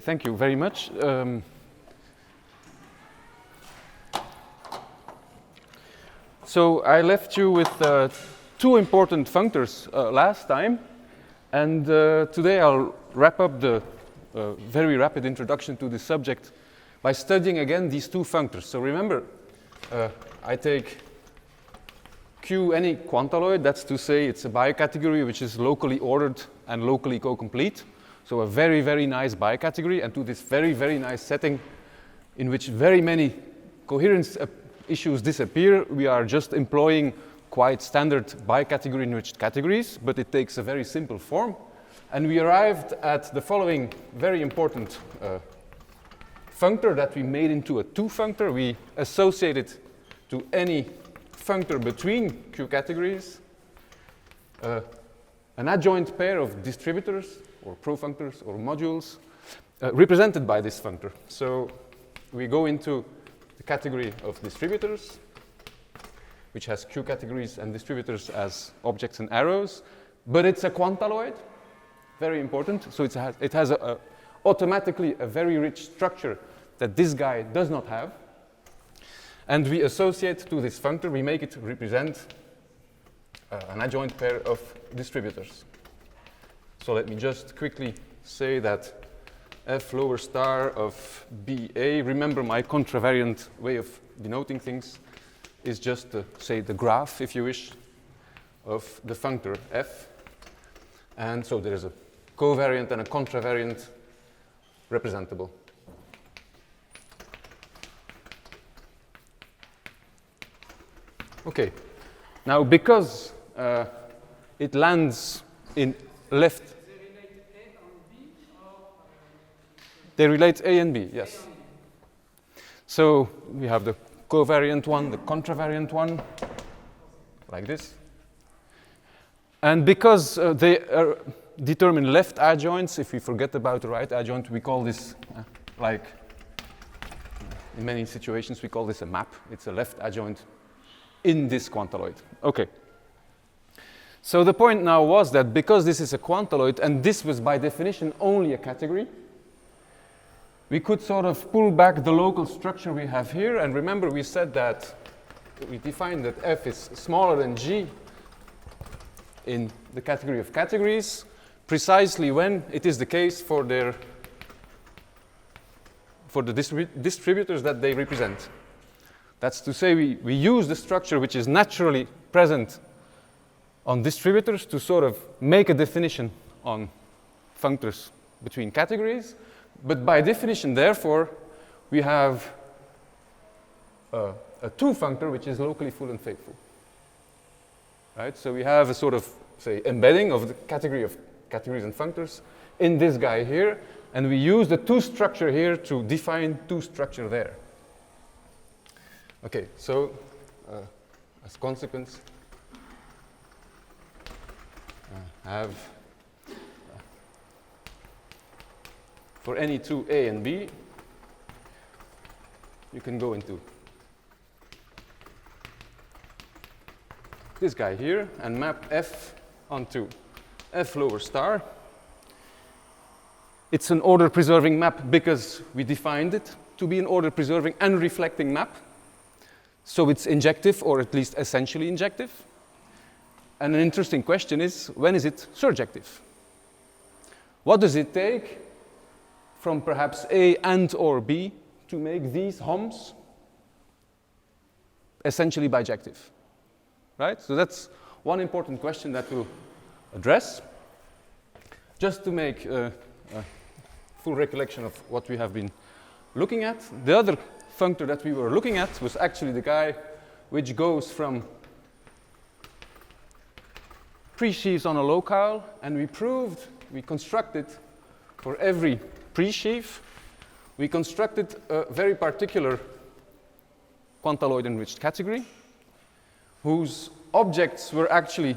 Thank you very much. So I left you with two important functors last time, and today I'll wrap up the very rapid introduction to the subject by studying again these two functors. So remember, I take Q any Quantaloid, that's to say it's a bicategory which is locally ordered and locally co-complete. So a very, very nice bicategory, and to this very, very nice setting in which very many coherence issues disappear, we are just employing quite standard bicategory enriched categories, but it takes a very simple form. And we arrived at the following very important functor that we made into a two-functor. We associated to any functor between Q categories an adjoint pair of distributors or profunctors or modules represented by this functor. So we go into the category of distributors, which has Q categories and distributors as objects and arrows, but it's a Quantaloid, very important. So it has automatically a very rich structure that this guy does not have. And we associate to this functor, we make it represent an adjoint pair of distributors. So let me just quickly say that F lower star of BA, remember my contravariant way of denoting things is just, say, the graph, if you wish, of the functor F. And so there is a covariant and a contravariant representable. Okay, now because it lands in left. They relate A and B, yes. So we have the covariant one, the contravariant one, like this. And because they determine left adjoints, if we forget about the right adjoint, we call this, like in many situations, we call this a map. It's a left adjoint in this Quantaloid. Okay. So the point now was that because this is a Quantaloid, and this was by definition only a category, we could sort of pull back the local structure we have here. And remember, we said that we defined that F is smaller than G in the category of categories, precisely when it is the case for the distributors that they represent. That's to say, we use the structure which is naturally present on distributors to sort of make a definition on functors between categories. But by definition, therefore, we have a two-functor which is locally full and faithful. Right? So we have a sort of, say, embedding of the category of categories and functors in this guy here, and we use the two structure here to define two structure there. Okay, so as consequence, have for any two A and B, you can go into this guy here and map F onto F lower star. It's an order preserving map because we defined it to be an order preserving and reflecting map. So it's injective, or at least essentially injective. And an interesting question is, when is it surjective? What does it take from perhaps A and or B to make these HOMs essentially bijective? Right? So that's one important question that we'll address. Just to make a full recollection of what we have been looking at, the other functor that we were looking at was actually the guy which goes from pre-sheaves on a locale, and we constructed for every pre-sheaf, we constructed a very particular Quantaloid enriched category whose objects were actually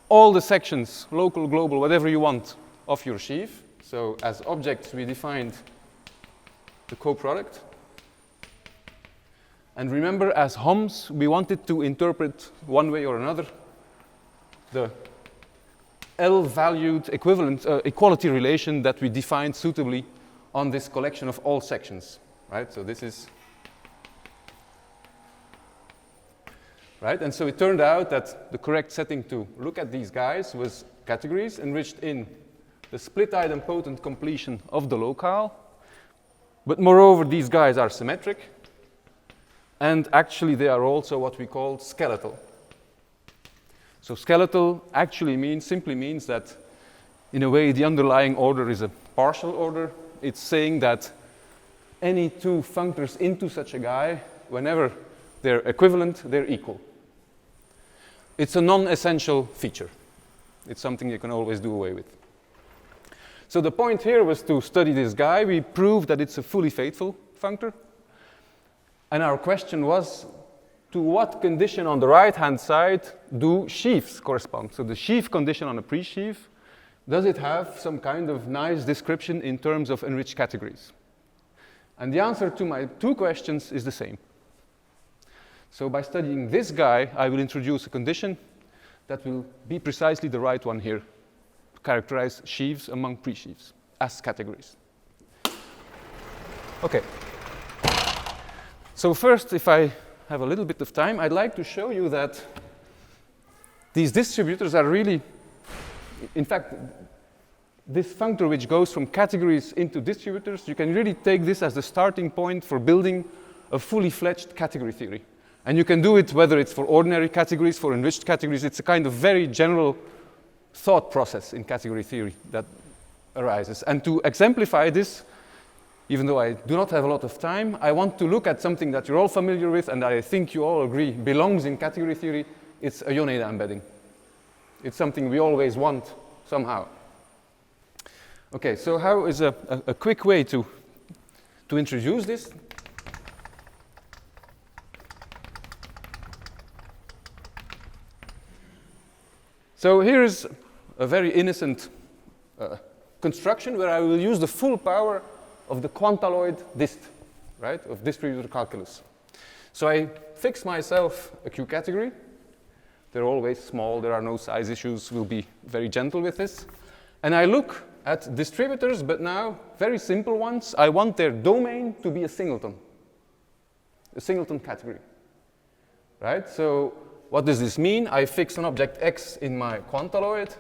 all the sections, local, global, whatever you want, of your sheaf. So as objects, we defined the coproduct. And remember, as HOMs, we wanted to interpret one way or another the L-valued equivalent equality relation that we defined suitably on this collection of all sections, right? So this is, right? And so it turned out that the correct setting to look at these guys was categories enriched in the split idempotent completion of the locale. But moreover, these guys are symmetric. And actually, they are also what we call skeletal. So skeletal actually simply means that, in a way, the underlying order is a partial order. It's saying that any two functors into such a guy, whenever they're equivalent, they're equal. It's a non-essential feature. It's something you can always do away with. So the point here was to study this guy. We proved that it's a fully faithful functor. And our question was, to what condition on the right-hand side do sheaves correspond? So the sheaf condition on a pre-sheaf, does it have some kind of nice description in terms of enriched categories? And the answer to my two questions is the same. So by studying this guy, I will introduce a condition that will be precisely the right one here to characterize sheaves among pre-sheaves as categories. Okay. So first, if I have a little bit of time, I'd like to show you that these distributors are really, in fact, this functor which goes from categories into distributors, you can really take this as the starting point for building a fully fledged category theory. And you can do it whether it's for ordinary categories, for enriched categories. It's a kind of very general thought process in category theory that arises. And to exemplify this, even though I do not have a lot of time, I want to look at something that you're all familiar with and I think you all agree belongs in category theory. It's a Yoneda embedding. It's something we always want somehow. Okay, so how is a quick way to introduce this? So here is a very innocent construction where I will use the full power of the Quantaloid dist, right, of distributor calculus. So I fix myself a Q category. They're always small, there are no size issues, we'll be very gentle with this. And I look at distributors, but now very simple ones. I want their domain to be a singleton category, right? So what does this mean? I fix an object x in my Quantaloid.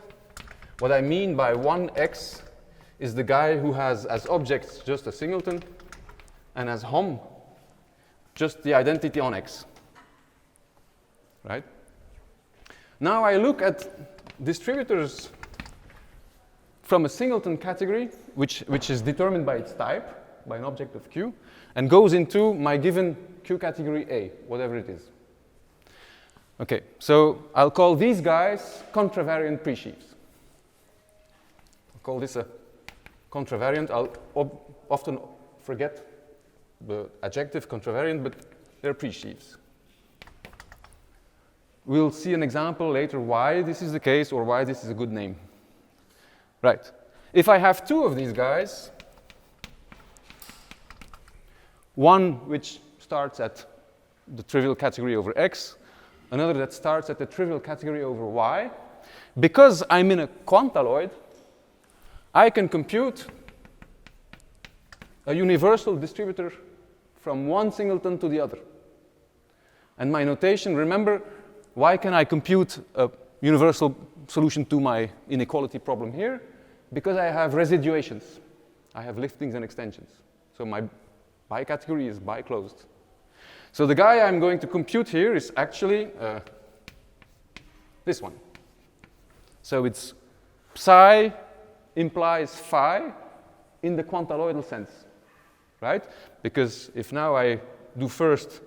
What I mean by 1x is the guy who has as objects just a singleton and as hom just the identity on x, right? Now I look at distributors from a singleton category, which is determined by its type, by an object of Q, and goes into my given Q category A, whatever it is. Okay, so I'll call these guys contravariant pre-sheaves. I'll call this a contravariant. I'll often forget the adjective contravariant, but they're pre-sheaves. We'll see an example later why this is the case or why this is a good name. Right. If I have two of these guys, one which starts at the trivial category over x, another that starts at the trivial category over y, because I'm in a Quantaloid, I can compute a universal distributor from one singleton to the other. And my notation, remember, why can I compute a universal solution to my inequality problem here? Because I have residuations. I have liftings and extensions. So my bi-category is bi-closed. So the guy I'm going to compute here is actually this one. So it's psi implies phi in the quantaloidal sense, right? Because if now I do first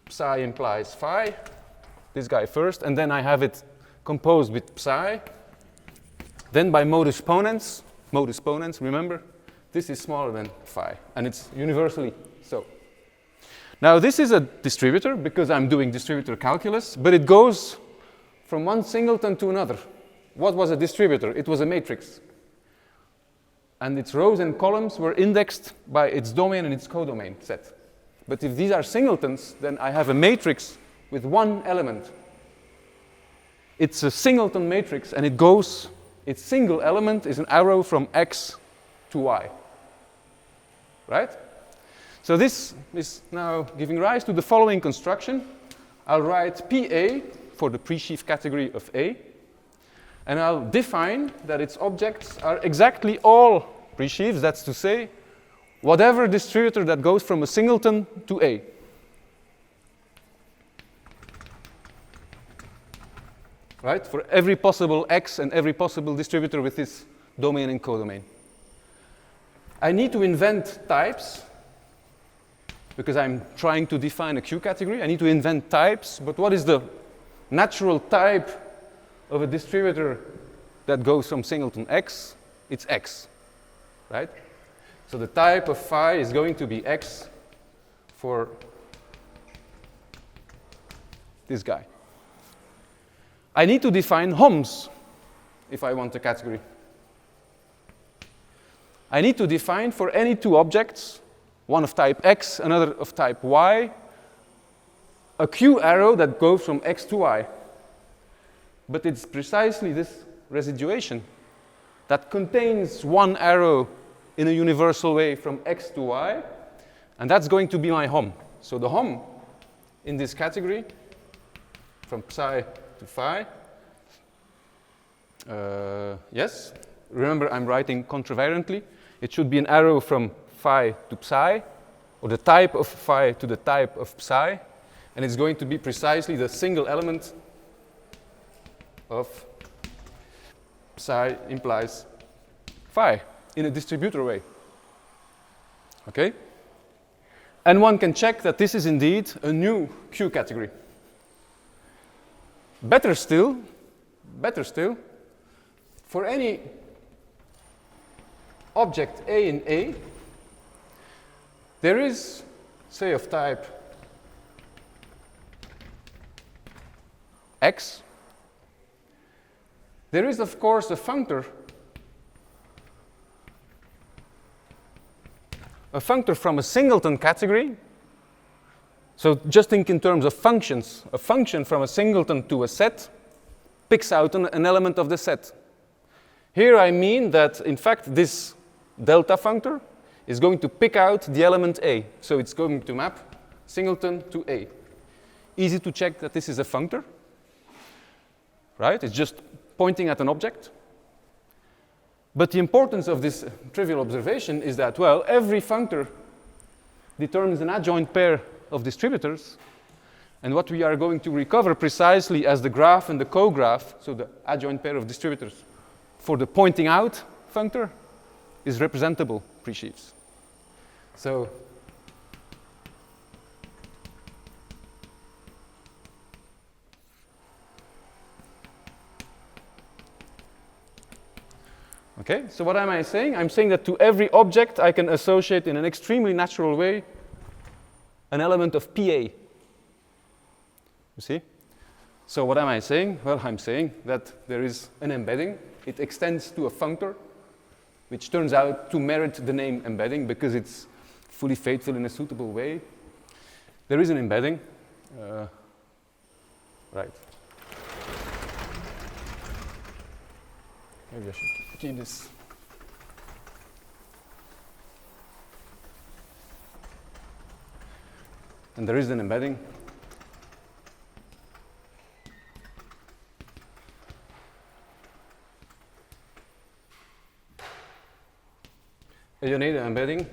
psi implies phi, this guy first, and then I have it composed with psi, then by modus ponens, remember, this is smaller than phi, and it's universally so. Now this is a distributor because I'm doing distributor calculus, but it goes from one singleton to another. What was a distributor? It was a matrix. And its rows and columns were indexed by its domain and its codomain set. But if these are singletons, then I have a matrix with one element. It's a singleton matrix, and it goes, its single element is an arrow from x to y, right? So this is now giving rise to the following construction. I'll write PA for the pre-sheaf category of A, and I'll define that its objects are exactly all pre-sheaves, that's to say, whatever distributor that goes from a singleton to A. Right? For every possible X and every possible distributor with this domain and codomain. I need to invent types because I'm trying to define a Q category. I need to invent types, but what is the natural type of a distributor that goes from singleton X? It's X, right? So the type of phi is going to be X for this guy. I need to define HOMs if I want a category. I need to define for any two objects, one of type X, another of type Y, a Q arrow that goes from X to Y. But it's precisely this residuation that contains one arrow in a universal way from X to Y, and that's going to be my HOM. So the HOM in this category, from psi to phi. Yes, remember I'm writing contravariantly. It should be an arrow from phi to psi, or the type of phi to the type of psi, and it's going to be precisely the single element of psi implies phi in a distributor way. Okay? And one can check that this is indeed a new Q category. Better still, for any object A in A, there is, say, of type X. There is, of course, a functor from a singleton category. So just think in terms of functions. A function from a singleton to a set picks out an element of the set. Here I mean that, in fact, this delta functor is going to pick out the element A. So it's going to map singleton to A. Easy to check that this is a functor, right? It's just pointing at an object. But the importance of this trivial observation is that, well, every functor determines an adjoint pair of distributors, and what we are going to recover precisely as the graph and the co-graph, so the adjoint pair of distributors, for the pointing out functor is representable pre-sheaves. So okay, so what am I saying? I'm saying that to every object I can associate in an extremely natural way an element of PA. You see? So what am I saying? Well, I'm saying that there is an embedding. It extends to a functor, which turns out to merit the name embedding because it's fully faithful in a suitable way. There is an embedding. Right. Maybe I should keep this. And there is an embedding. Ioneda embedding.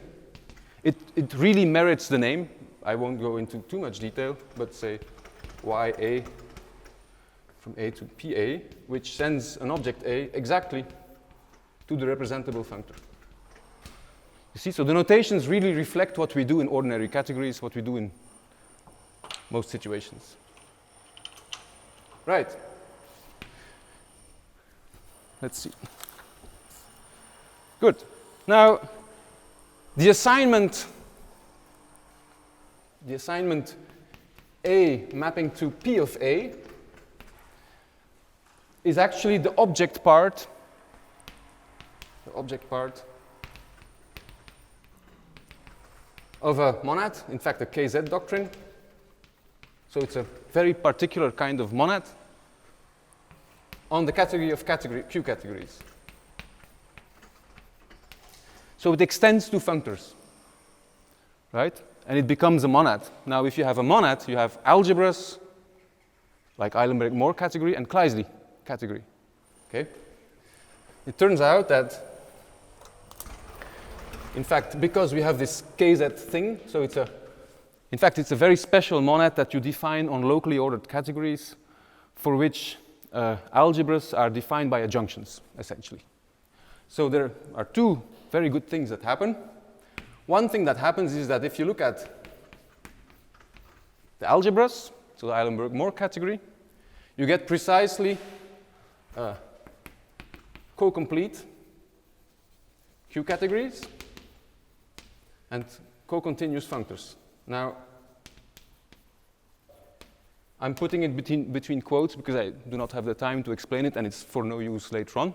It really merits the name. I won't go into too much detail, but say YA from A to PA, which sends an object A exactly to the representable functor. You see, so the notations really reflect what we do in ordinary categories, what we do in most situations. Right. Let's see. Good. Now, the assignment A mapping to P of A is actually the object part of a monad, in fact a KZ doctrine. So it's a very particular kind of monad on the category of Q categories. So it extends to functors, right? And it becomes a monad. Now, if you have a monad, you have algebras, like Eilenberg-Moore category, and Kleisli category, okay? It turns out that, in fact, because we have this KZ thing, so in fact, it's a very special monad that you define on locally ordered categories for which algebras are defined by adjunctions, essentially. So there are two very good things that happen. One thing that happens is that if you look at the algebras, so the Eilenberg-Moore category, you get precisely co-complete Q categories and co-continuous functors. Now, I'm putting it between quotes because I do not have the time to explain it and it's for no use later on.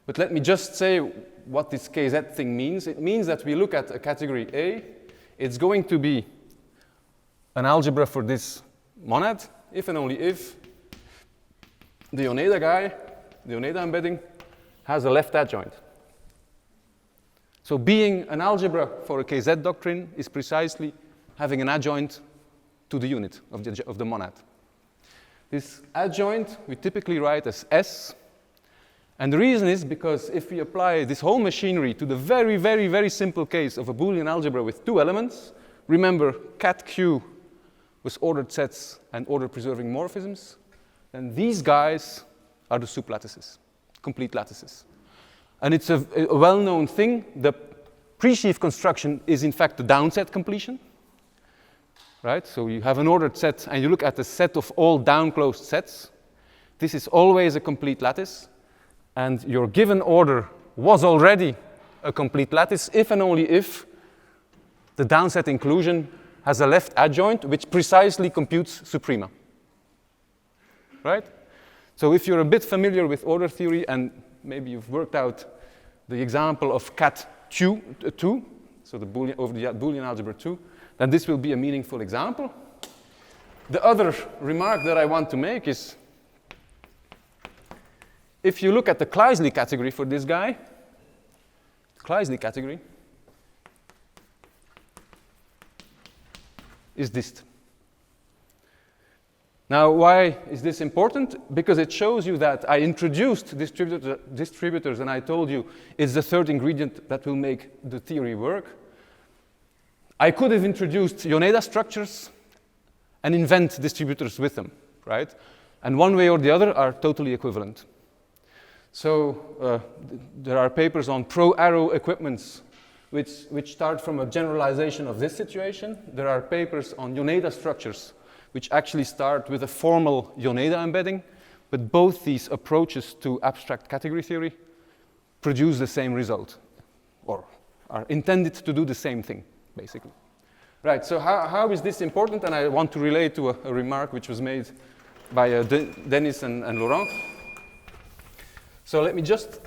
But let me just say what this KZ thing means. It means that we look at a category A. It's going to be an algebra for this monad, if and only if the Yoneda guy, the Yoneda embedding, has a left adjoint. So being an algebra for a KZ doctrine is precisely having an adjoint to the unit of the monad. This adjoint we typically write as S. And the reason is because if we apply this whole machinery to the very, very, very simple case of a Boolean algebra with two elements, remember cat Q with ordered sets and order-preserving morphisms, then these guys are the sublattices, complete lattices. And it's a well-known thing. The pre-sheaf construction is, in fact, the downset completion. Right? So you have an ordered set, and you look at the set of all down-closed sets. This is always a complete lattice. And your given order was already a complete lattice if and only if the downset inclusion has a left adjoint which precisely computes suprema. Right? So if you're a bit familiar with order theory and maybe you've worked out the example of cat Q2, so the Boolean, over the Boolean algebra 2, then this will be a meaningful example. The other remark that I want to make is if you look at the Kleisli category for this guy, the Kleisli category is this. Now, why is this important? Because it shows you that I introduced distributors and I told you it's the third ingredient that will make the theory work. I could have introduced Yoneda structures and invent distributors with them, right? And one way or the other are totally equivalent. So there are papers on pro-arrow equipments which start from a generalization of this situation. There are papers on Yoneda structures which actually start with a formal Yoneda embedding, but both these approaches to abstract category theory produce the same result, or are intended to do the same thing, basically. Right, so how is this important? And I want to relate to a remark which was made by Dennis and Laurent. So let me just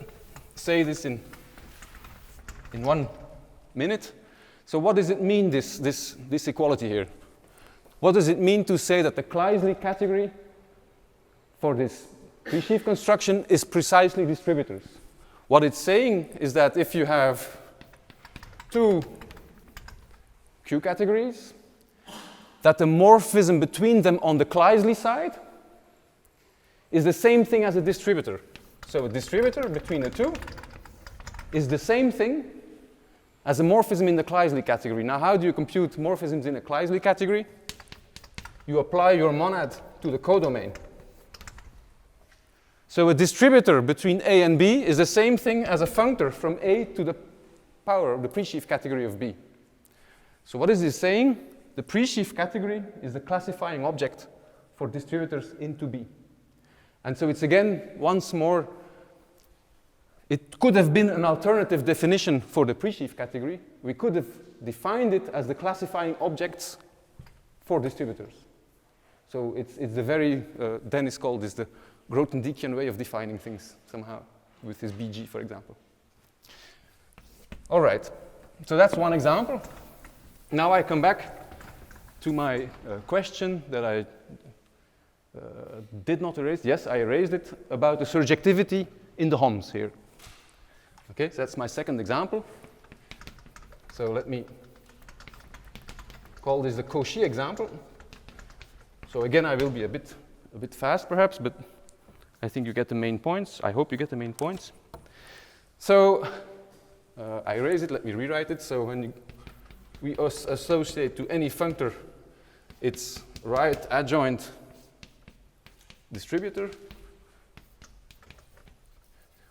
say this in 1 minute. So what does it mean, this equality here? What does it mean to say that the Kleisli category for this pre-sheaf construction is precisely distributors? What it's saying is that if you have two Q categories, that the morphism between them on the Kleisli side is the same thing as a distributor. So a distributor between the two is the same thing as a morphism in the Kleisli category. Now, how do you compute morphisms in a Kleisli category? You apply your monad to the codomain. So a distributor between A and B is the same thing as a functor from A to the power of the pre-sheaf category of B. So what is this saying? The pre-sheaf category is the classifying object for distributors into B. And so it's again, once more, it could have been an alternative definition for the pre-sheaf category. We could have defined it as the classifying objects for distributors. So it's the very, Dennis called this the Grothendieckian way of defining things somehow, with his BG, for example. All right, so that's one example. Now I come back to my question that I did not erase. Yes, I erased it, about the surjectivity in the HOMs here. Okay, so that's my second example. So let me call this the Cauchy example. So again, I will be a bit fast perhaps, but I think you get the main points. I hope you get the main points. So I erase it, let me rewrite it. So when we associate to any functor its right adjoint distributor,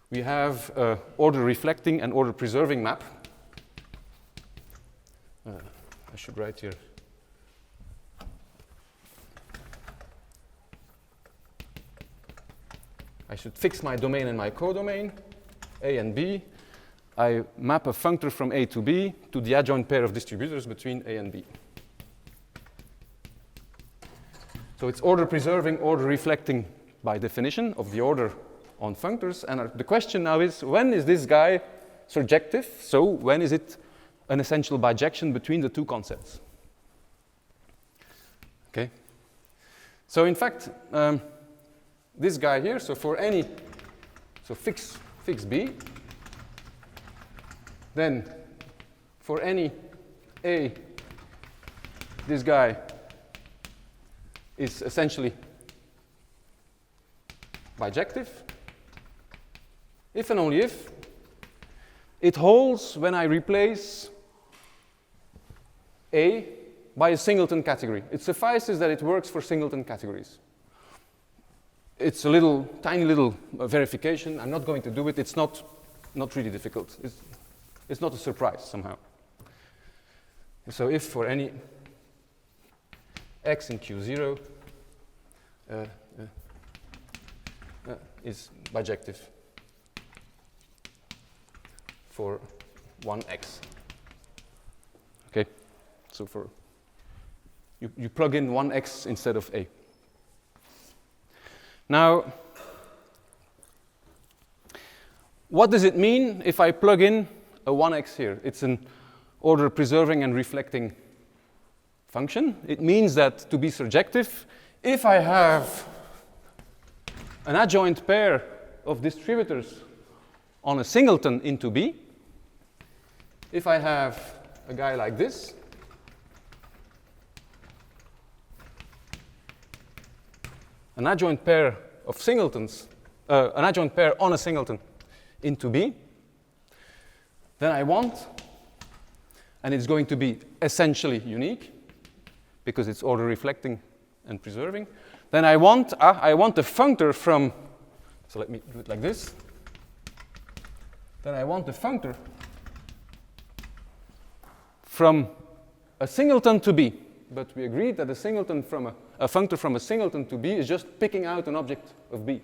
we have order reflecting and order preserving map. I should write here. I should fix my domain and my codomain, A and B. I map a functor from A to B to the adjoint pair of distributors between A and B. So it's order preserving, order reflecting by definition of the order on functors. And the question now is, when is this guy surjective? So when is it an essential bijection between the two concepts? Okay. So in fact, this guy here, so for any, so fix B, then for any A, this guy is essentially bijective, if and only if it holds when I replace A by a singleton category. It suffices that it works for singleton categories. It's a little, tiny little verification. I'm not going to do it. It's not really difficult. It's not a surprise somehow. So if for any x in Q0 is bijective for 1x. Okay, so for you plug in 1x instead of A. Now, what does it mean if I plug in a 1x here? It's an order preserving and reflecting function. It means that to be surjective, if I have an adjoint pair of distributors on a singleton into B, if I have a guy like this, an adjoint pair of singletons, an adjoint pair on a singleton into B, then I want, and it's going to be essentially unique because it's order reflecting and preserving, then I want a functor from, so let me do it like this, then I want a functor from a singleton to B. But we agreed that a singleton from a functor from a singleton to B is just picking out an object of B.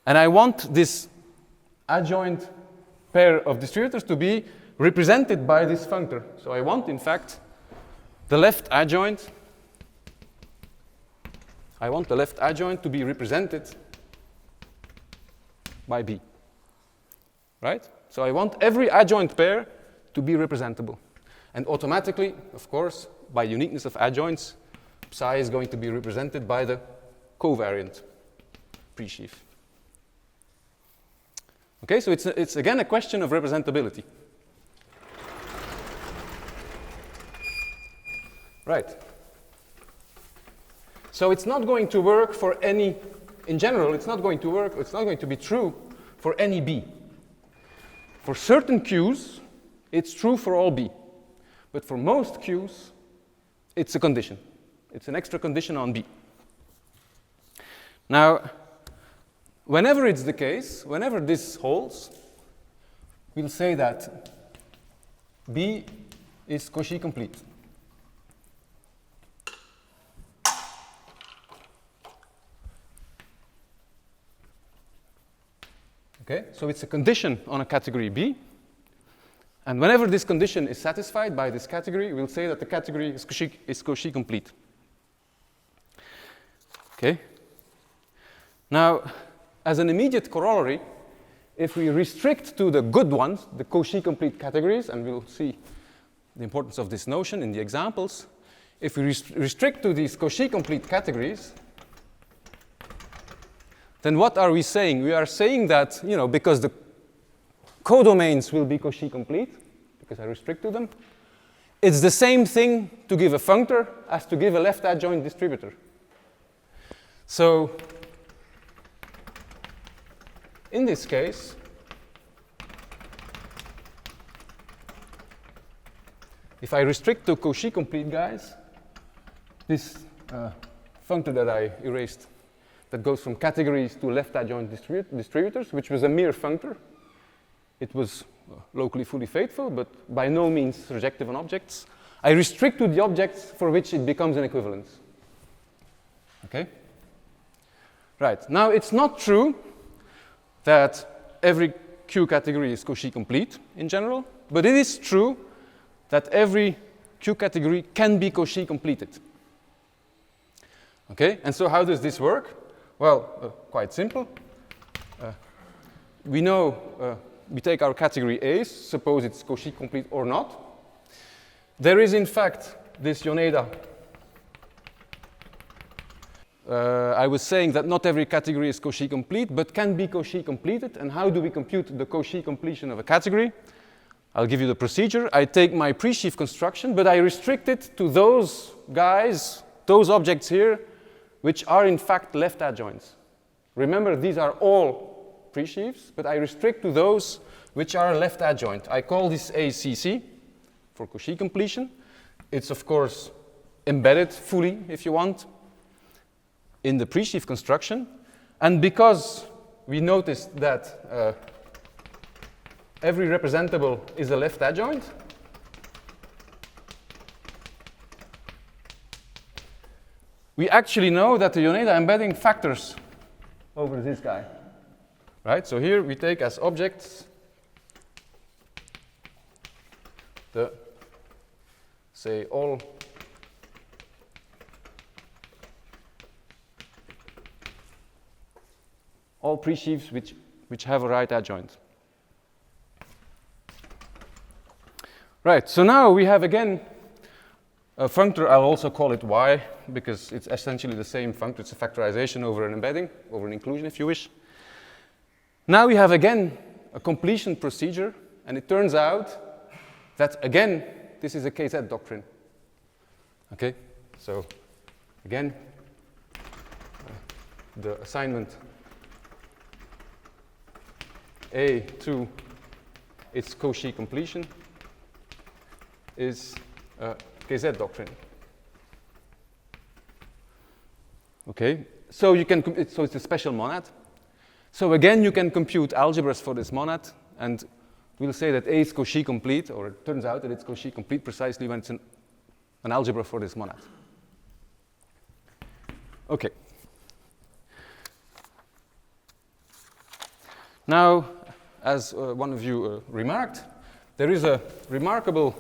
And I want this adjoint pair of distributors to be represented by this functor. So I want, in fact, the left adjoint. I want the left adjoint to be represented by B. Right? So I want every adjoint pair to be representable. And automatically, of course, by uniqueness of adjoints, psi is going to be represented by the covariant pre-sheaf. Okay, so it's again a question of representability. Right. So it's not going to work for any, in general, it's not going to work, it's not going to be true for any B. For certain Qs, it's true for all B. But for most Qs, it's a condition. It's an extra condition on B. Now, whenever it's the case, whenever this holds, we'll say that B is Cauchy complete. Okay, so it's a condition on a category B. And whenever this condition is satisfied by this category, we'll say that the category is Cauchy complete. Okay. Now, as an immediate corollary, if we restrict to the good ones, the Cauchy complete categories, and we'll see the importance of this notion in the examples, if we restrict to these Cauchy complete categories, then what are we saying? We are saying that, because the codomains will be Cauchy complete, because I restrict to them. It's the same thing to give a functor as to give a left adjoint distributor. So in this case, if I restrict to Cauchy complete guys, this functor that I erased that goes from categories to left adjoint distributors, which was a mere functor. It was locally fully faithful, but by no means surjective on objects. I restrict to the objects for which it becomes an equivalence. Okay? Right. Now, it's not true that every Q category is Cauchy complete in general, but it is true that every Q category can be Cauchy completed. Okay? And so how does this work? Well, quite simple. We know we take our category A's, suppose it's Cauchy complete or not. There is, in fact, this Yoneda. I was saying that not every category is Cauchy complete, but can be Cauchy completed. And how do we compute the Cauchy completion of a category? I'll give you the procedure. I take my pre-sheaf construction, but I restrict it to those guys, those objects here, which are in fact left adjoints. Remember, these are all pre-sheaves, but I restrict to those which are left adjoint. I call this ACC for Cauchy completion. It's of course embedded fully, if you want, in the pre-sheaf construction. And because we noticed that every representable is a left adjoint, we actually know that the Yoneda embedding factors over this guy. Right? So here we take as objects the, say, all pre-sheaves which have a right adjoint. Right, so now we have again a functor. I'll also call it Y because it's essentially the same functor. It's a factorization over an embedding, over an inclusion if you wish. Now we have again a completion procedure, and it turns out that again this is a KZ doctrine. Okay, so again the assignment A to its Cauchy completion is KZ doctrine. Okay, so you can so it's a special monad. So again, you can compute algebras for this monad, and we'll say that A is Cauchy complete, or it turns out that it's Cauchy complete precisely when it's an algebra for this monad. Okay. Now, as one of you remarked, there is a remarkable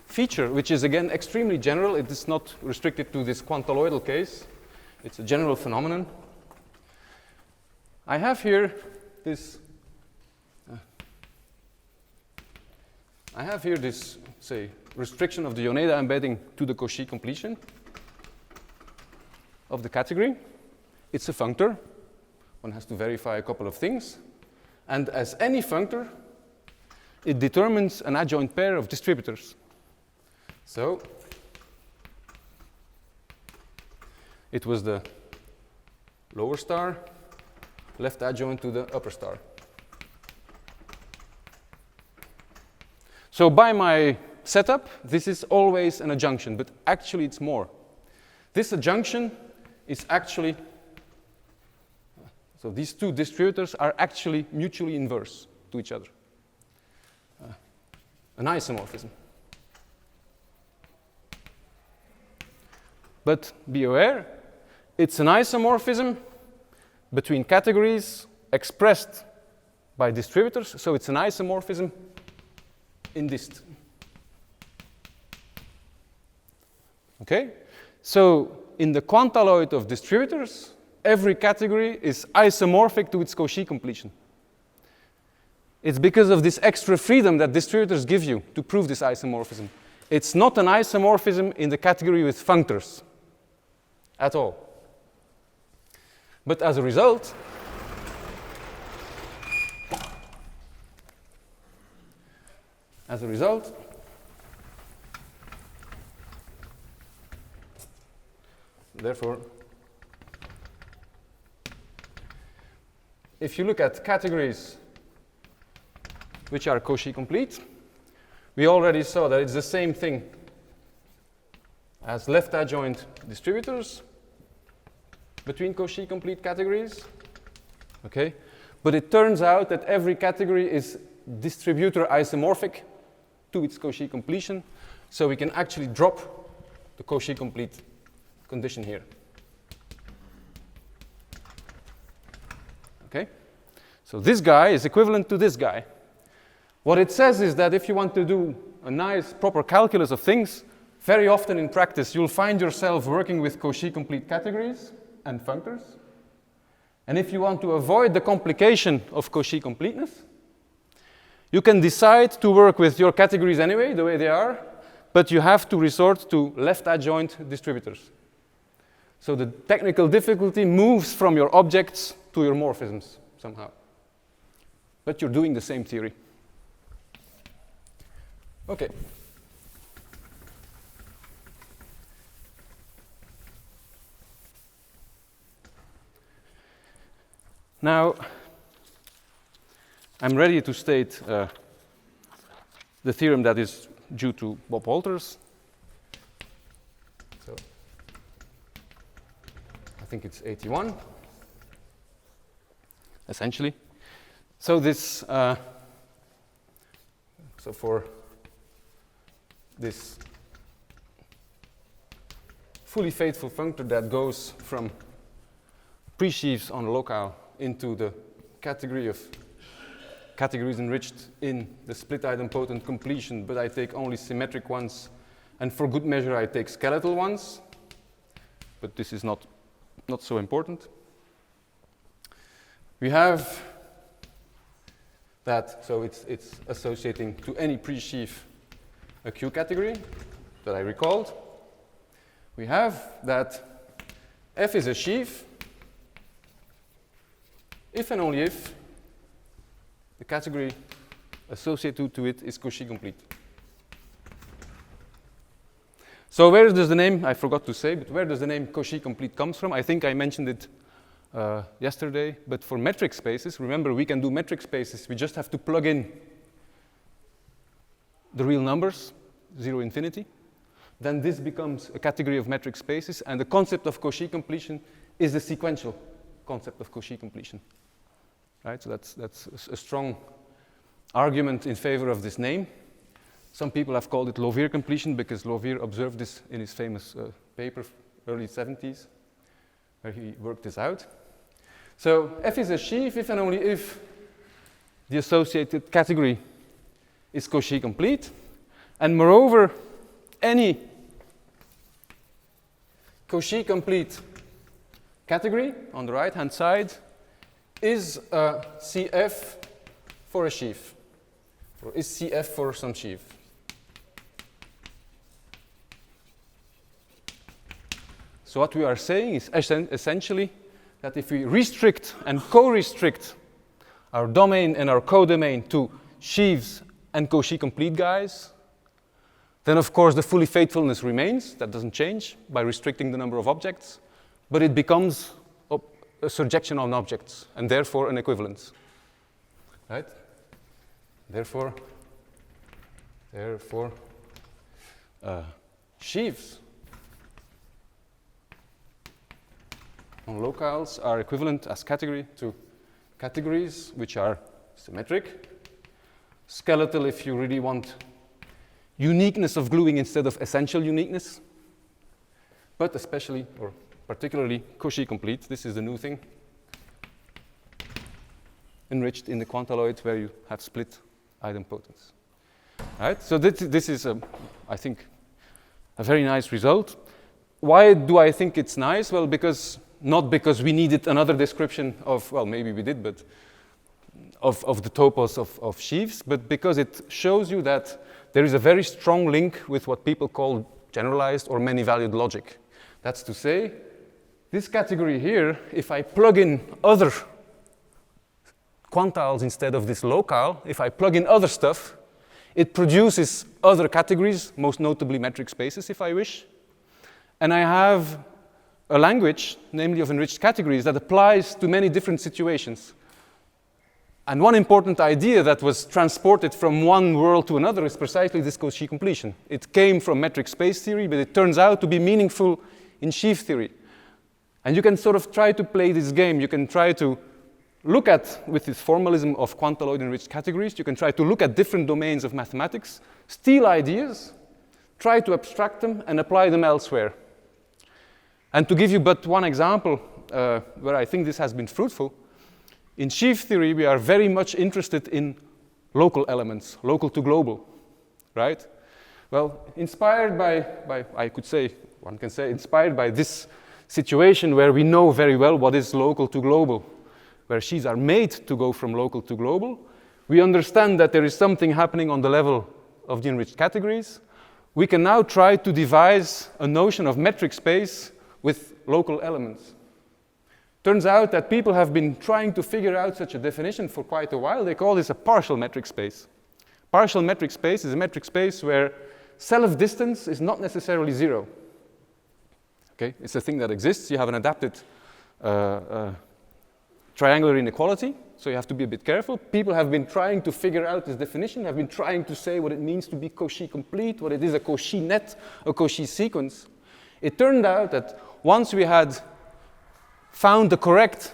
feature which is again extremely general. It is not restricted to this quantaloidal case. It's a general phenomenon. I have here this say restriction of the Yoneda embedding to the Cauchy completion of the category. It's a functor. One has to verify a couple of things. And as any functor, it determines an adjoint pair of distributors. So it was the lower star left adjoint to the upper star. So by my setup, this is always an adjunction, but actually it's more. This adjunction is actually, so these two distributors are actually mutually inverse to each other. An isomorphism. But be aware, it's an isomorphism between categories expressed by distributors, so it's an isomorphism in dist. Okay? So in the Quantaloid of distributors, every category is isomorphic to its Cauchy completion. It's because of this extra freedom that distributors give you to prove this isomorphism. It's not an isomorphism in the category with functors at all. But as a result, As a result, therefore, if you look at categories which are Cauchy complete, we already saw that it's the same thing as left adjoint distributors between Cauchy complete categories. Okay? But it turns out that every category is distributor isomorphic to its Cauchy completion, so we can actually drop the Cauchy complete condition here. Okay? So this guy is equivalent to this guy. What it says is that if you want to do a nice proper calculus of things, very often in practice you'll find yourself working with Cauchy complete categories and functors. And if you want to avoid the complication of Cauchy completeness, you can decide to work with your categories anyway, the way they are, but you have to resort to left adjoint distributors. So the technical difficulty moves from your objects to your morphisms somehow. But you're doing the same theory. Okay. Now, I'm ready to state the theorem that is due to Bob Walters. So, I think it's 81, essentially. So this, so for this fully faithful functor that goes from pre-sheaves on locale into the category of categories enriched in the split idempotent completion, but I take only symmetric ones, and for good measure I take skeletal ones, but this is not so important. We have that, so it's associating to any pre-sheaf a Q category that I recalled. We have that F is a sheaf if and only if the category associated to it is Cauchy complete. So where does the name, I forgot to say, but where does the name Cauchy complete comes from? I think I mentioned it yesterday, but for metric spaces, remember we can do metric spaces, we just have to plug in the real numbers, 0, infinity. Then this becomes a category of metric spaces, and the concept of Cauchy completion is the sequential concept of Cauchy completion. Right? So that's a strong argument in favor of this name. Some people have called it Lauvier completion because Lauvier observed this in his famous paper, early 70s, where he worked this out. So F is a sheaf if and only if the associated category is Cauchy complete. And moreover, any Cauchy complete category on the right-hand side is a CF for a sheaf, or is CF for some sheaf. So what we are saying is essentially that if we restrict and co-restrict our domain and our codomain to sheaves and Cauchy complete guys, then of course the fully faithfulness remains, that doesn't change by restricting the number of objects, but it becomes a surjection on objects, and therefore an equivalence, right? Therefore, sheaves on locales are equivalent as category to categories which are symmetric, skeletal if you really want uniqueness of gluing instead of essential uniqueness, but especially, or particularly Cauchy complete. This is the new thing. Enriched in the Quantaloid where you have split idempotence. Right? So this is, I think, a very nice result. Why do I think it's nice? Well, not because we needed another description of, well, maybe we did, but of the topos of sheaves, but because it shows you that there is a very strong link with what people call generalized or many-valued logic. That's to say, this category here, if I plug in other quantiles instead of this locale, if I plug in other stuff, It produces other categories, most notably metric spaces, if I wish. And I have a language, namely of enriched categories, that applies to many different situations. And one important idea that was transported from one world to another is precisely this Cauchy completion. It came from metric space theory, but it turns out to be meaningful in sheaf theory. And you can sort of try to play this game. You can try to look at, with this formalism of Quantaloid enriched categories, you can try to look at different domains of mathematics, steal ideas, try to abstract them, and apply them elsewhere. And to give you but one example where I think this has been fruitful, in sheaf theory, we are very much interested in local elements, local to global, right? Well, inspired by I could say, one can say, inspired by this situation where we know very well what is local to global, where sheaves are made to go from local to global, we understand that there is something happening on the level of the enriched categories. We can now try to devise a notion of metric space with local elements. Turns out that people have been trying to figure out such a definition for quite a while. They call this a partial metric space. Partial metric space is a metric space where self-distance is not necessarily zero. Okay? It's a thing that exists. You have an adapted triangular inequality, so you have to be a bit careful. People have been trying to figure out this definition, have been trying to say what it means to be Cauchy complete, what it is a Cauchy net, a Cauchy sequence. It turned out that once we had found the correct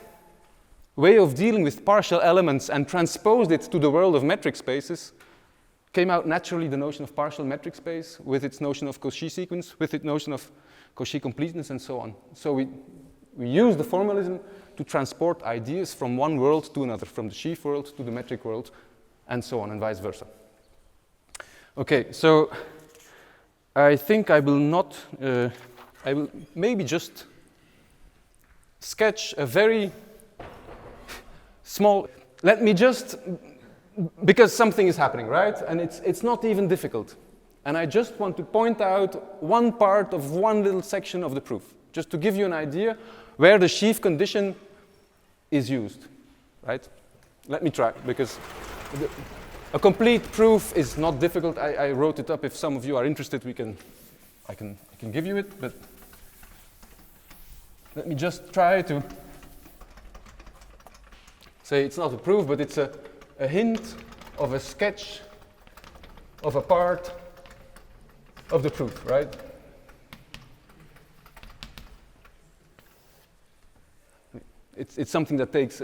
way of dealing with partial elements and transposed it to the world of metric spaces, came out naturally the notion of partial metric space with its notion of Cauchy sequence, with its notion of Cauchy completeness, and so on. So we use the formalism to transport ideas from one world to another, from the sheaf world to the metric world, and so on, and vice versa. Okay, so I think I will not, I will maybe just sketch a very small, let me just, because something is happening, right? And it's not even difficult. And I just want to point out one part of one little section of the proof, just to give you an idea where the sheaf condition is used, right? Let me try, because a complete proof is not difficult. I wrote it up. If some of you are interested, I can give you it, but let me just try to say it's not a proof, but it's a hint of a sketch of a part of the proof, right? It's something that takes,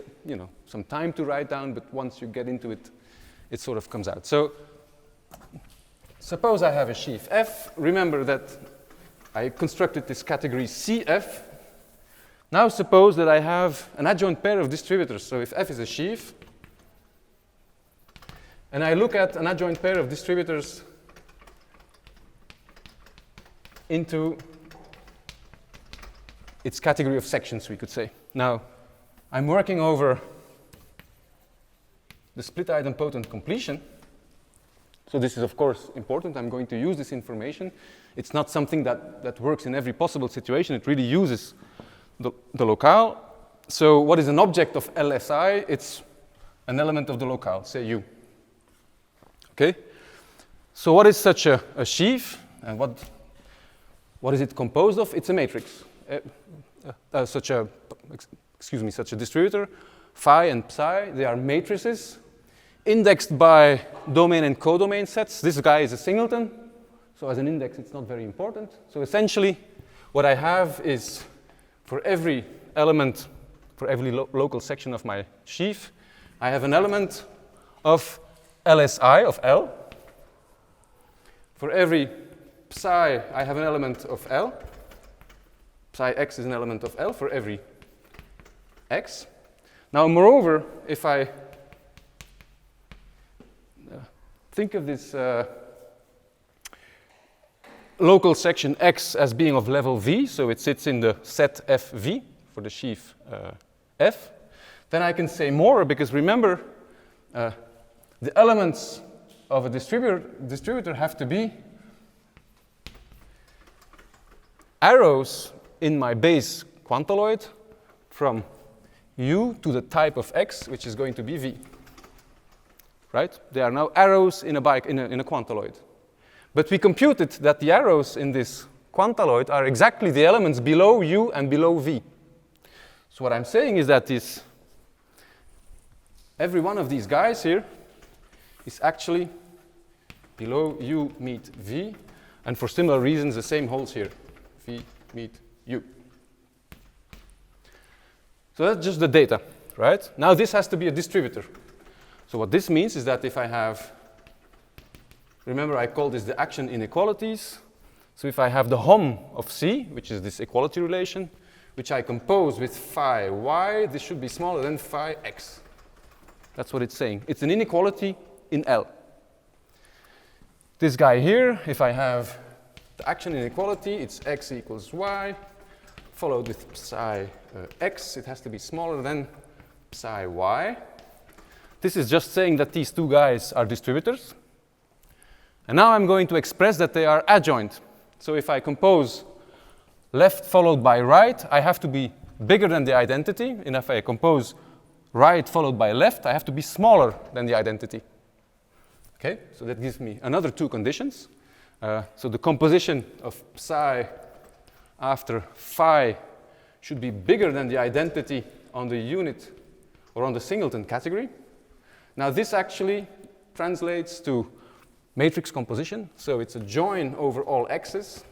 some time to write down, but once you get into it, it sort of comes out. So suppose I have a sheaf F. Remember that I constructed this category CF. Now suppose that I have an adjoint pair of distributors. So if F is a sheaf, and I look at an adjoint pair of distributors into its category of sections, we could say. Now, I'm working over the split idempotent completion. So this is, of course, important. I'm going to use this information. It's not something that works in every possible situation. It really uses the locale. So what is an object of LSI? It's an element of the locale, say U. Okay? So what is such a sheaf? And what is it composed of? It's a matrix. Such a distributor, phi and psi, they are matrices indexed by domain and codomain sets. This guy is a singleton, so as an index it's not very important. So essentially what I have is for every element, for every local section of my sheaf, I have an element of LSI, of L. For every psi, I have an element of L. Psi x is an element of L for every x. Now, moreover, if I think of this local section X as being of level V, so it sits in the set FV for the sheaf F, then I can say more, because remember, the elements of a distributor have to be arrows in my base quantaloid from U to the type of X, which is going to be V. right? They are now arrows in a Quantaloid. But we computed that the arrows in this Quantaloid are exactly the elements below U and below V. So what I'm saying is that every one of these guys here is actually below U meet V, and for similar reasons the same holds here, V meet U. So that's just the data, right? Now this has to be a distributor. So what this means is that if I have, remember I call this the action inequalities, so if I have the HOM of C, which is this equality relation, which I compose with phi y, this should be smaller than phi x. That's what it's saying. It's an inequality in L. This guy here, if I have the action inequality, it's x equals y, followed with psi x. It has to be smaller than psi y. This is just saying that these two guys are distributors. And now I'm going to express that they are adjoint. So if I compose left followed by right, I have to be bigger than the identity. And if I compose right followed by left, I have to be smaller than the identity. Okay, so that gives me another two conditions. So the composition of psi after phi should be bigger than the identity on the unit or on the singleton category. Now this actually translates to matrix composition. So it's a join over all x's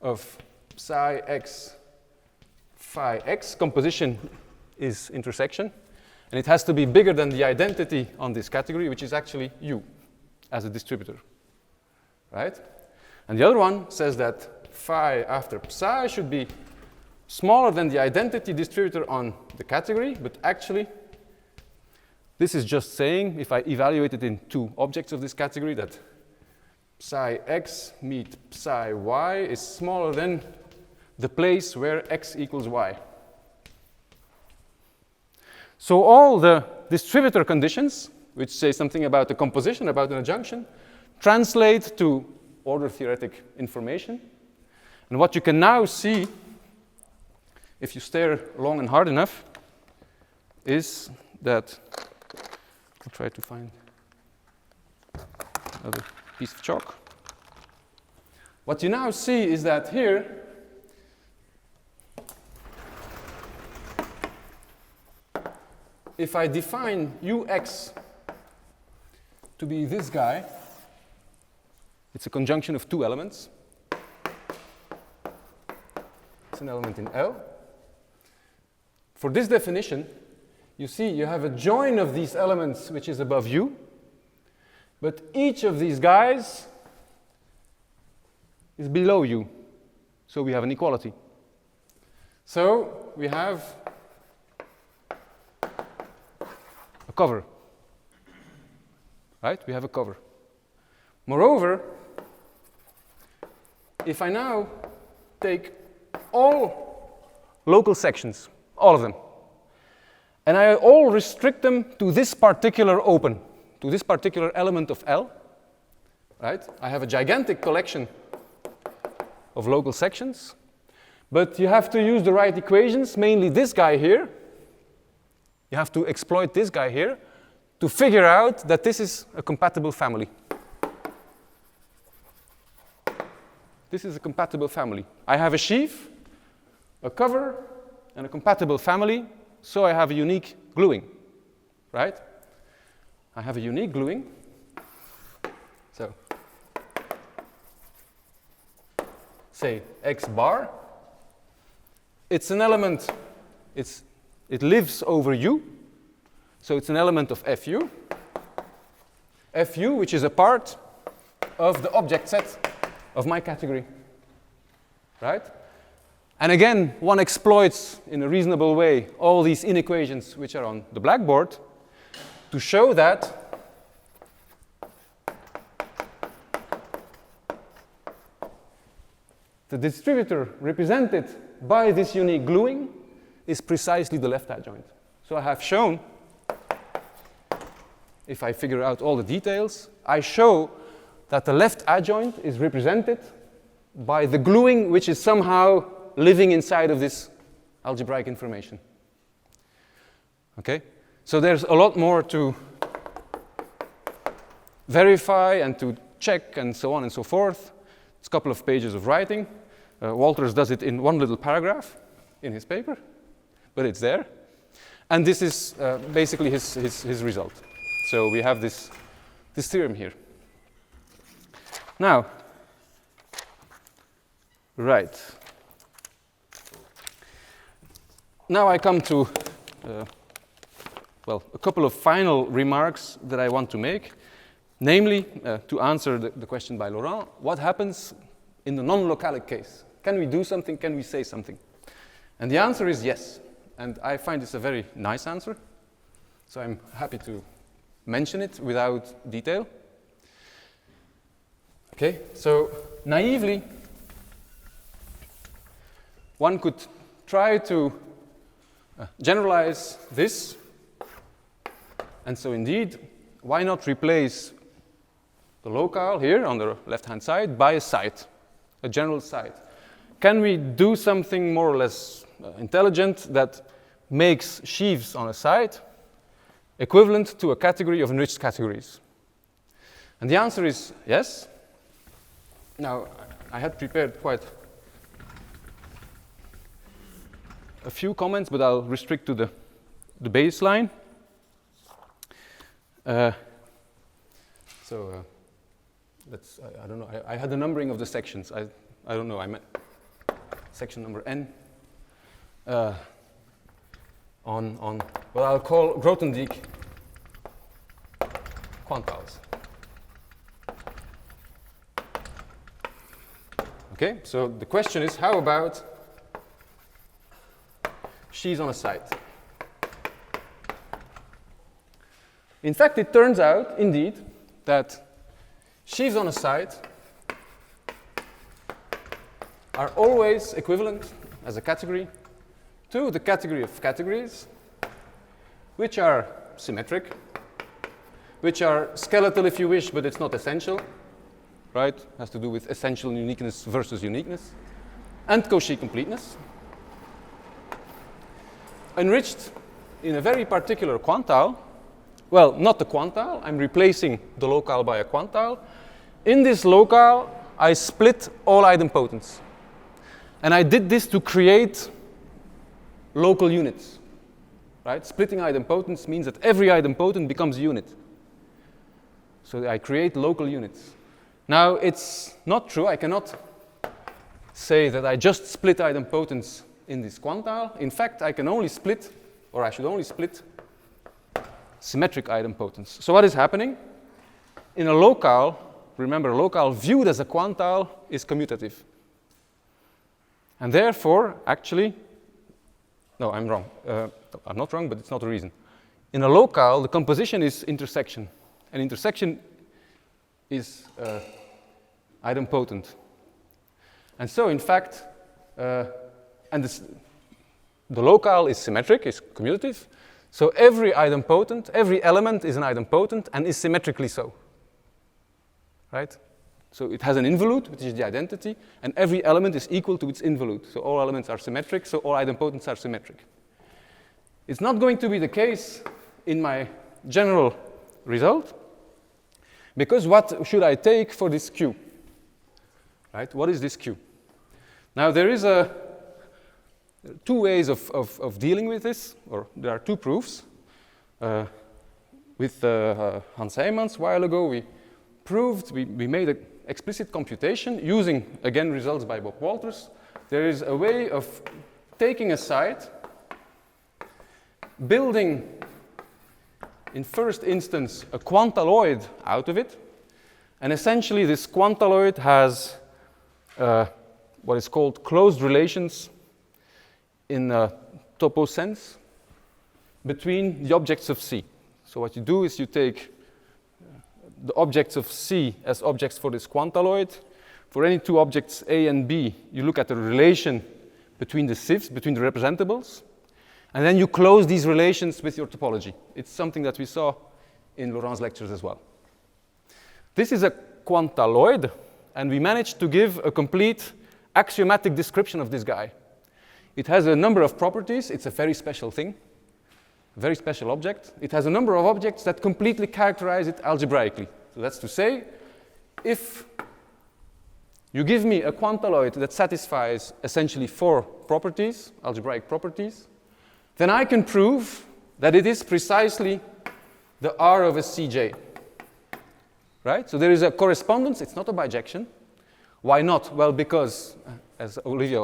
of psi x, phi x. Composition is intersection. And it has to be bigger than the identity on this category, which is actually U as a distributor, right? And the other one says that phi after psi should be smaller than the identity distributor on the category, but actually this is just saying, if I evaluate it in two objects of this category, that psi x meet psi y is smaller than the place where x equals y. So all the distributor conditions, which say something about the composition, about an adjunction, translate to order theoretic information. And what you can now see, if you stare long and hard enough, is that I'll try to find another piece of chalk. What you now see is that here, if I define ux to be this guy, it's a conjunction of two elements. It's an element in L. For this definition, you see you have a join of these elements which is above U, but each of these guys is below U. So we have an equality. So we have a cover, right? We have a cover. Moreover, if I now take all local sections, all of them, and I all restrict them to this particular open, to this particular element of L, right? I have a gigantic collection of local sections, but you have to use the right equations, mainly this guy here. You have to exploit this guy here to figure out that this is a compatible family. This is a compatible family. I have a sheaf, a cover, and a compatible family, so I have a unique gluing, right? I have a unique gluing. So, say X bar. It's an element, it lives over U, so it's an element of FU. FU, which is a part of the object set of my category, right? And again, one exploits in a reasonable way all these inequations which are on the blackboard to show that the distributor represented by this unique gluing is precisely the left adjoint. So I have shown, if I figure out all the details, I show that the left adjoint is represented by the gluing which is somehow living inside of this algebraic information. Okay? So there's a lot more to verify and to check and so on and so forth. It's a couple of pages of writing. Walters does it in one little paragraph in his paper, but it's there. And this is basically his result. So we have this theorem here. Now, right. Now I come to, well, a couple of final remarks that I want to make. Namely, to answer the question by Laurent, what happens in the non-localic case? Can we do something? Can we say something? And the answer is yes. And I find this a very nice answer. So I'm happy to mention it without detail. Okay, so naively, one could try to generalize this. And so indeed, why not replace the locale here on the left-hand side by a site, a general site? Can we do something more or less intelligent that makes sheaves on a site equivalent to a category of enriched categories? And the answer is yes. Now, I had prepared quite a few comments, but I'll restrict to the baseline. I don't know, I had the numbering of the sections. I don't know, I meant section number N. Well, I'll call Grothendieck quantals. Okay, so the question is, how about sheaves on a site? In fact, it turns out, indeed, that sheaves on a site are always equivalent as a category to the category of categories, which are symmetric, which are skeletal if you wish, but it's not essential, right? It has to do with essential uniqueness versus uniqueness, and Cauchy completeness. Enriched in a very particular quantile. Well, not the quantile, I'm replacing the locale by a quantile. In this locale, I split all idempotents. And I did this to create local units, right? Splitting idempotents means that every idempotent becomes a unit. So I create local units. Now, it's not true, I cannot say that I just split idempotents in this quantile. In fact, I can only split, or I should only split symmetric idempotents. So what is happening? In a locale, remember, a locale viewed as a quantile is commutative. And therefore, actually, no, I'm wrong. I'm not wrong, but it's not a reason. In a locale, the composition is intersection. And intersection is idempotent. And so, in fact, the locale is symmetric, is commutative. So every idempotent, every element is an idempotent and is symmetrically so, right? So it has an involute, which is the identity, and every element is equal to its involute. So all elements are symmetric, so all idempotents are symmetric. It's not going to be the case in my general result, because what should I take for this Q? Right? What is this Q? Now there is two ways of dealing with this, or there are two proofs. With Hans Heijmans a while ago, we proved, we made an explicit computation using, again, results by Bob Walters. There is a way of taking a site, building, in first instance, a Quantaloid out of it, and essentially this Quantaloid has what is called closed relations in a topos sense between the objects of C. So what you do is you take the objects of C as objects for this Quantaloid. For any two objects A and B, you look at the relation between the sheaves, between the representables, and then you close these relations with your topology. It's something that we saw in Laurent's lectures as well. This is a Quantaloid, and we managed to give a complete axiomatic description of this guy. It has a number of properties. It's a very special thing, a very special object. It has a number of objects that completely characterize it algebraically. So that's to say, if you give me a Quantaloid that satisfies essentially 4 properties, algebraic properties, then I can prove that it is precisely the R of a Cj. Right? So there is a correspondence, it's not a bijection. Why not? Well, because, as Olivia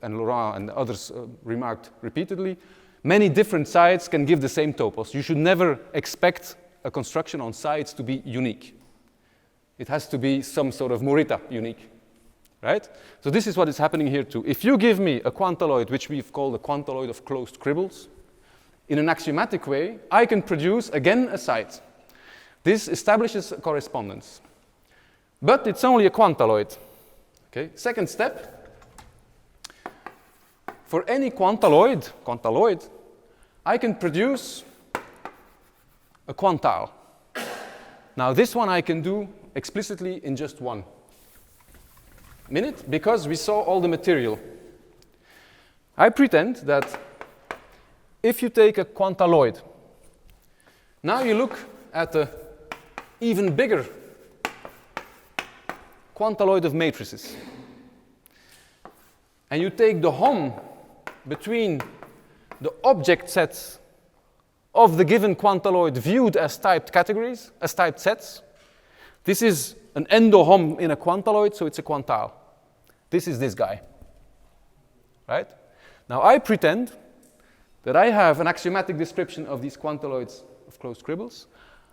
and Laurent and others remarked repeatedly, many different sides can give the same topos. You should never expect a construction on sides to be unique. It has to be some sort of Morita unique. Right? So this is what is happening here too. If you give me a Quantaloid, which we've called a Quantaloid of closed cribbles, in an axiomatic way, I can produce again a side. This establishes a correspondence. But it's only a Quantaloid. Okay? Second step, for any Quantaloid, I can produce a quantile. Now this one I can do explicitly in just 1 minute because we saw all the material. I pretend that if you take a Quantaloid, now you look at the even bigger Quantaloid of matrices, and you take the Hom between the object sets of the given Quantaloid viewed as typed categories, as typed sets. This is an endo-Hom in a Quantaloid, so it's a quantile. This is this guy. Right? Now I pretend that I have an axiomatic description of these Quantaloids of closed cribbles.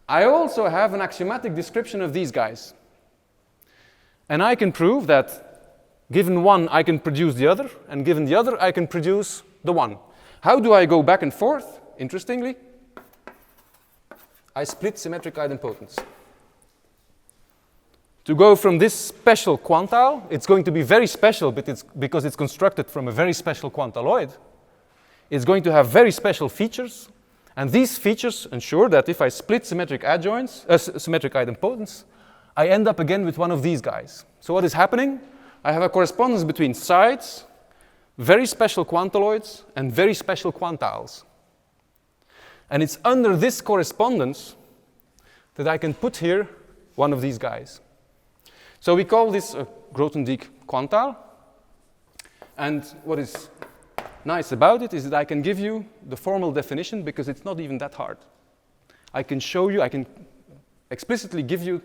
I also have an axiomatic description of these guys. And I can prove that given one, I can produce the other, and given the other, I can produce the one. How do I go back and forth? Interestingly, I split symmetric idempotence. To go from this special quantile, it's going to be very special, but it's because it's constructed from a very special Quantaloid. It's going to have very special features, and these features ensure that if I split symmetric adjoints, symmetric idempotence, I end up again with one of these guys. So what is happening? I have a correspondence between sides, very special Quantaloids, and very special quantiles. And it's under this correspondence that I can put here one of these guys. So we call this a Grothendieck quantile. And what is nice about it is that I can give you the formal definition because it's not even that hard. I can show you, I can explicitly give you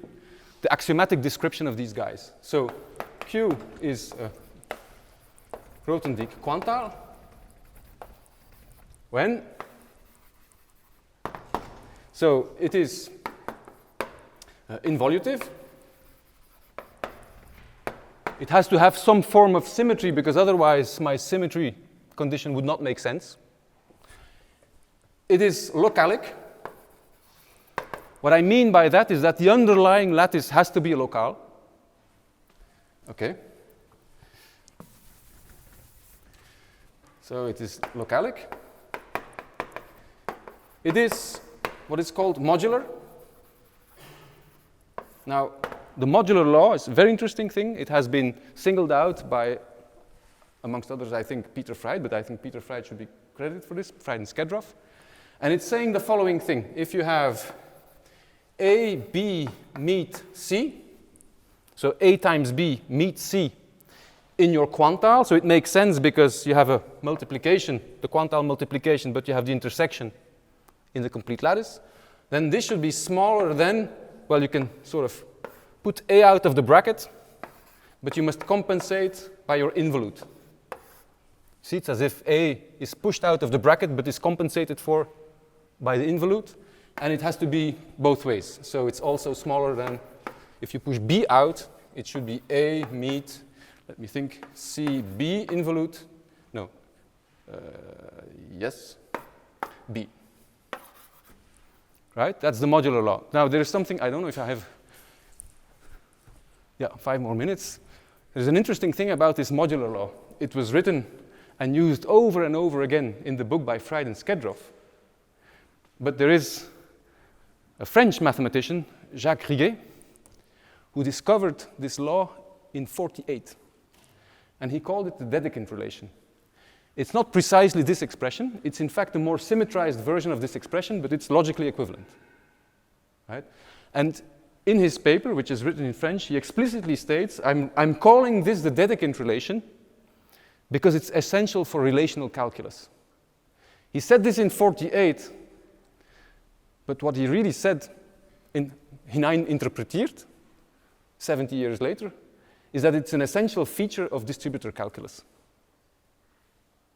the axiomatic description of these guys. So Q is a Grothendieck quantile when, so it is involutive. It has to have some form of symmetry because otherwise my symmetry condition would not make sense. It is localic. What I mean by that is that the underlying lattice has to be a locale. Okay. So it is localic. It is what is called modular. Now, the modular law is a very interesting thing. It has been singled out by, amongst others, I think, Peter Fried, but I think Peter Fried should be credited for this, Fried and Skedroff. And it's saying the following thing. If you have A, B meet C, so A times B meets C in your quantile, so it makes sense because you have a multiplication, the quantile multiplication, but you have the intersection in the complete lattice, then this should be smaller than, well, you can sort of put A out of the bracket, but you must compensate by your involute. See, it's as if A is pushed out of the bracket, but is compensated for by the involute, and it has to be both ways. So it's also smaller than, if you push B out, it should be A meet, let me think, C, B involute, no, yes, B. Right, that's the modular law. Now there is something, I don't know if I have, 5 more minutes. There's an interesting thing about this modular law. It was written and used over and over again in the book by Fried and Skedroff. But there is a French mathematician, Jacques Riguet, who discovered this law in 1948. And he called it the Dedekind relation. It's not precisely this expression. It's in fact a more symmetrized version of this expression, but it's logically equivalent. Right? And in his paper, which is written in French, he explicitly states, I'm calling this the Dedekind relation because it's essential for relational calculus. He said this in 48, but what he really said hineininterpretiert, 70 years later, is that it's an essential feature of distributor calculus.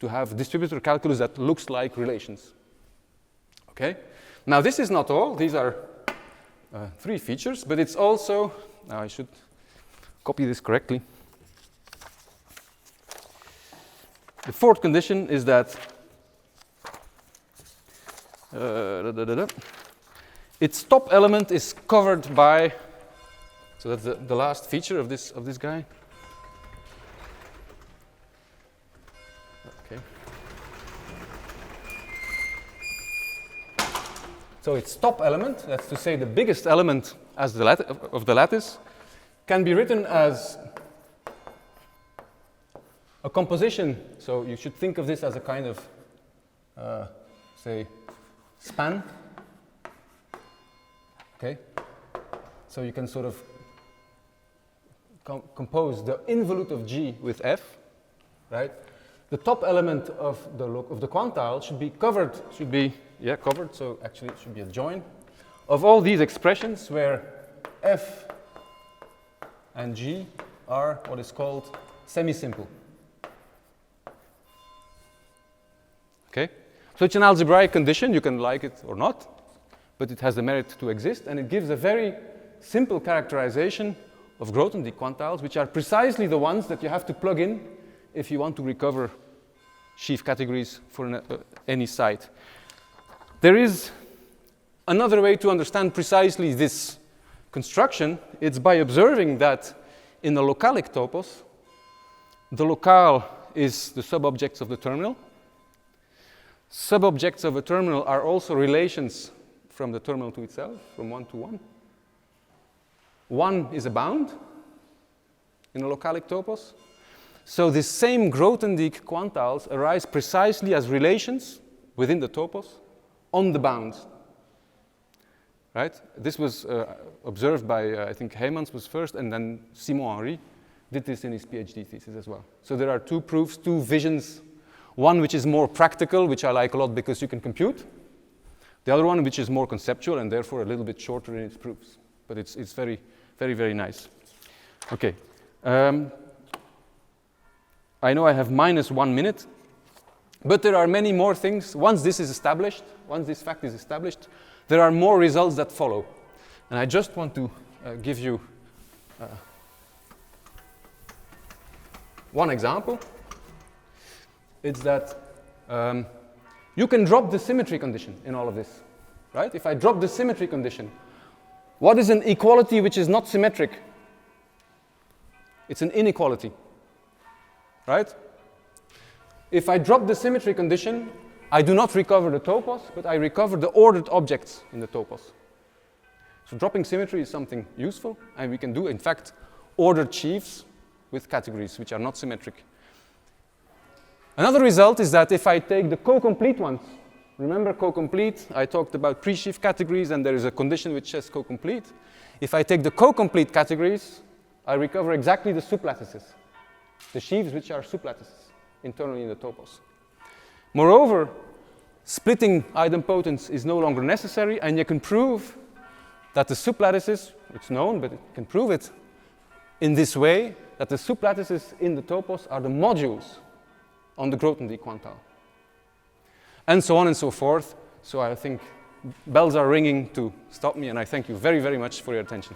To have distributor calculus that looks like relations. Okay? Now this is not all, these are 3 features, but it's also, now I should copy this correctly. The 4th condition is that its top element is covered by, so that's the last feature of this guy. Okay. So its top element, that's to say the biggest element as of the lattice, can be written as a composition. So you should think of this as a kind of, say, span. Okay? So you can sort of compose the involute of G with F, right? The top element of the quantile should be covered, covered, so actually it should be a join of all these expressions where F and G are what is called semi-simple. Okay? So it's an algebraic condition, you can like it or not, but it has the merit to exist, and it gives a very simple characterization of Grothendieck quantiles, which are precisely the ones that you have to plug in if you want to recover sheaf categories for any site. There is another way to understand precisely this construction. It's by observing that in the localic topos, the locale is the subobjects of the terminal. Subobjects of a terminal are also relations from the terminal to itself, from 1 to 1. 1 is a bound in a localic topos. So the same Grothendieck quantiles arise precisely as relations within the topos on the bounds. Right? This was observed by, I think Heymans was first, and then Simon Henry did this in his PhD thesis as well. So there are 2 proofs, 2 visions. One which is more practical, which I like a lot because you can compute. The other one which is more conceptual and therefore a little bit shorter in its proofs. But it's very, very, very nice. Okay. I know I have -1 minute, but there are many more things. Once this is established, once this fact is established, there are more results that follow. And I just want to give you one example. It's that you can drop the symmetry condition in all of this, right? If I drop the symmetry condition, what is an equality which is not symmetric? It's an inequality, right? If I drop the symmetry condition, I do not recover the topos, but I recover the ordered objects in the topos. So dropping symmetry is something useful, and we can do, in fact, ordered sheaves with categories which are not symmetric. Another result is that if I take the co-complete ones, remember co-complete, I talked about pre-sheaf categories, and there is a condition which says co-complete. If I take the co-complete categories, I recover exactly the sublattices, the sheaves which are sublattices internally in the topos. Moreover, splitting idempotence is no longer necessary, and you can prove that the sublattices, it's known, but you can prove it in this way, that the sublattices in the topos are the modules on the Grothendieck quantile. And so on and so forth. So I think bells are ringing to stop me, and I thank you very, very much for your attention.